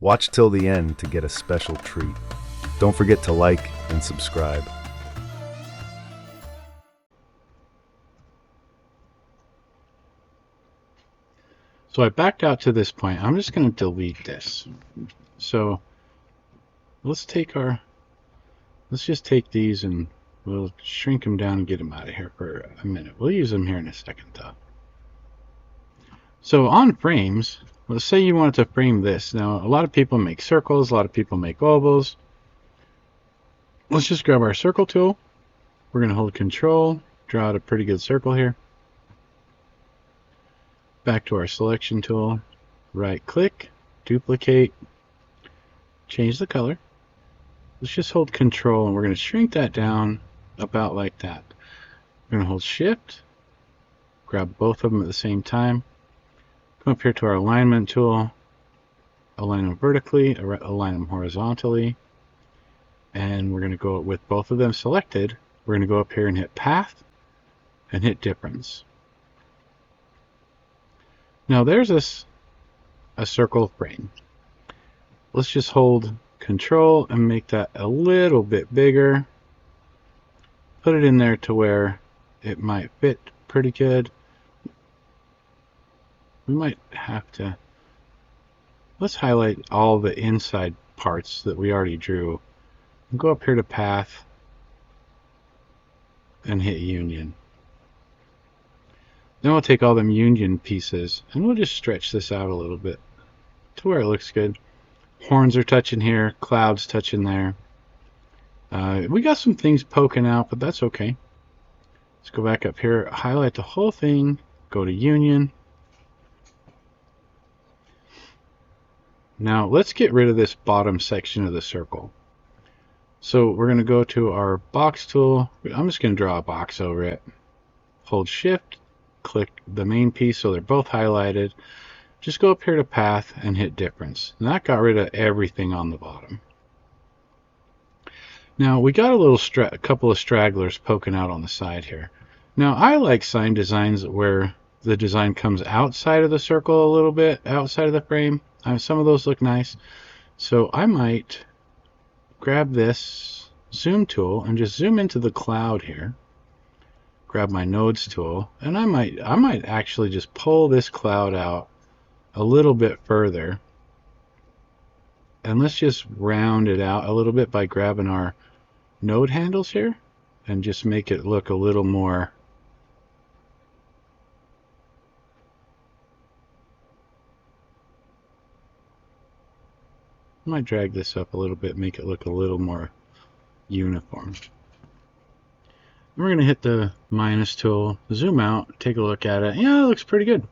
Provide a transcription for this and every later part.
Watch till the end to get a special treat. Don't forget to like and subscribe. So I backed out to this point. I'm just going to delete this. So let's just take these and we'll shrink them down and get them out of here for a minute. We'll use them here in a second though. So on frames, let's say you wanted to frame this. Now a lot of people make circles, a lot of people make ovals. Let's just grab our circle tool. We're going to hold Control, draw out a pretty good circle here. Back to our selection tool, right click, duplicate, change the color. Let's just hold Control and we're going to shrink that down about like that. We're going to hold Shift, grab both of them at the same time, come up here to our alignment tool, align them vertically, align them horizontally, and we're going to go with both of them selected. We're going to go up here and hit Path and hit Difference. Now there's a circle frame. Let's just hold Control and make that a little bit bigger. Put it in there to where it might fit pretty good. We might have to, let's highlight all the inside parts that we already drew. Go up here to Path and hit Union. Then we'll take all them union pieces and we'll just stretch this out a little bit to where it looks good. Horns are touching here, clouds touching there. We got some things poking out, but that's okay. Let's go back up here, highlight the whole thing, go to Union. Now let's get rid of this bottom section of the circle. So we're going to go to our box tool. I'm just going to draw a box over it. Hold Shift, click the main piece so they're both highlighted. Just go up here to Path and hit Difference. And that got rid of everything on the bottom. Now we got a couple of stragglers poking out on the side here. Now I like sign designs where the design comes outside of the circle a little bit, outside of the frame. Some of those look nice. So I might grab this zoom tool and just zoom into the cloud here. Grab my nodes tool, and I might actually just pull this cloud out a little bit further, and let's just round it out a little bit by grabbing our node handles here and just make it look a little more I might drag this up a little bit, make it look a little more uniform. We're going to hit the minus tool, zoom out, take a look at it. Yeah, it looks pretty good.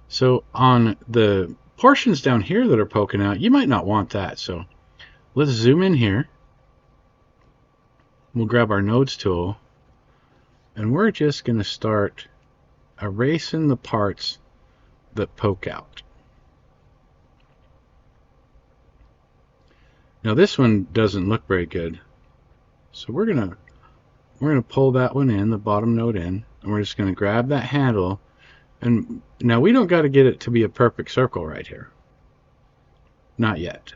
So on the portions down here that are poking out, you might not want that. So let's zoom in here. We'll grab our nodes tool and we're just going to start erasing the parts that poke out. Now this one doesn't look very good. So we're going to pull that one in, the bottom node in, and we're just going to grab that handle. And now we don't got to get it to be a perfect circle right here. Not yet.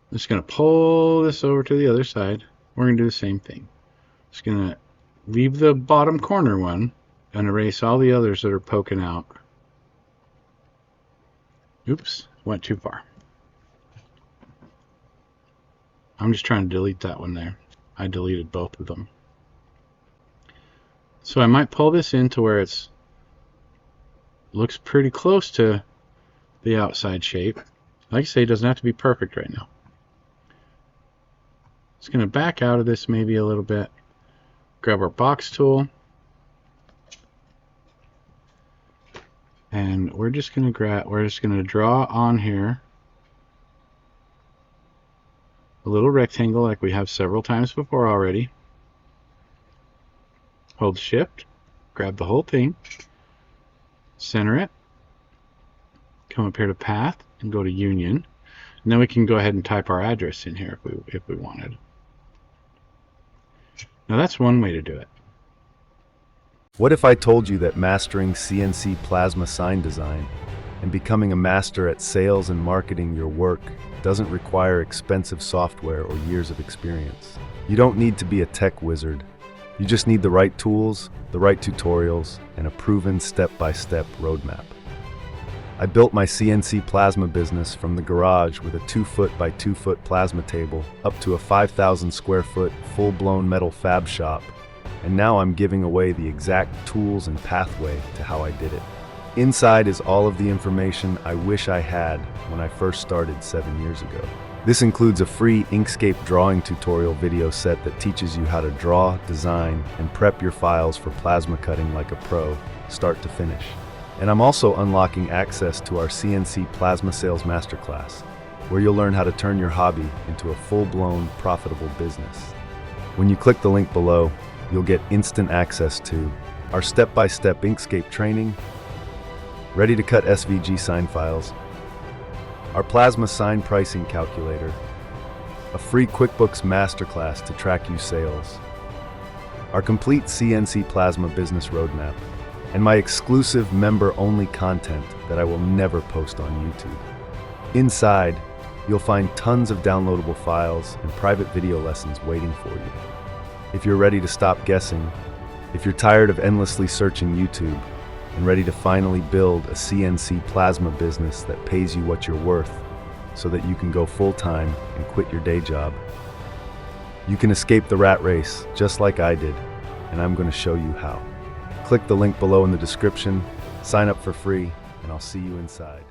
I'm just going to pull this over to the other side. We're going to do the same thing. Just going to leave the bottom corner one and erase all the others that are poking out. Oops, went too far. I'm just trying to delete that one there. I deleted both of them. So I might pull this in to where it's looks pretty close to the outside shape. Like I say, it doesn't have to be perfect right now. Just going to back out of this maybe a little bit. Grab our box tool. And we're just going to draw on here a little rectangle like we have several times before already. Hold Shift, grab the whole thing, center it, come up here to Path and go to Union. And then we can go ahead and type our address in here if we wanted. Now that's one way to do it. What if I told you that mastering CNC plasma sign design And becoming a master at sales and marketing your work doesn't require expensive software or years of experience. You don't need to be a tech wizard. You just need the right tools, the right tutorials, and a proven step-by-step roadmap. I built my CNC plasma business from the garage with a 2-foot by 2-foot plasma table up to a 5,000 square foot full-blown metal fab shop, and now I'm giving away the exact tools and pathway to how I did it. Inside is all of the information I wish I had when I first started 7 years ago. This includes a free Inkscape drawing tutorial video set that teaches you how to draw, design, and prep your files for plasma cutting like a pro, start to finish. And I'm also unlocking access to our CNC Plasma Sales Masterclass, where you'll learn how to turn your hobby into a full-blown, profitable business. When you click the link below, you'll get instant access to our step-by-step Inkscape training, ready-to-cut SVG sign files, our plasma sign pricing calculator, a free QuickBooks Masterclass to track your sales, our complete CNC Plasma business roadmap, and my exclusive member-only content that I will never post on YouTube. Inside, you'll find tons of downloadable files and private video lessons waiting for you. If you're ready to stop guessing, if you're tired of endlessly searching YouTube, and ready to finally build a CNC plasma business that pays you what you're worth so that you can go full-time and quit your day job, you can escape the rat race just like I did, and I'm going to show you how. Click the link below in the description, sign up for free, and I'll see you inside.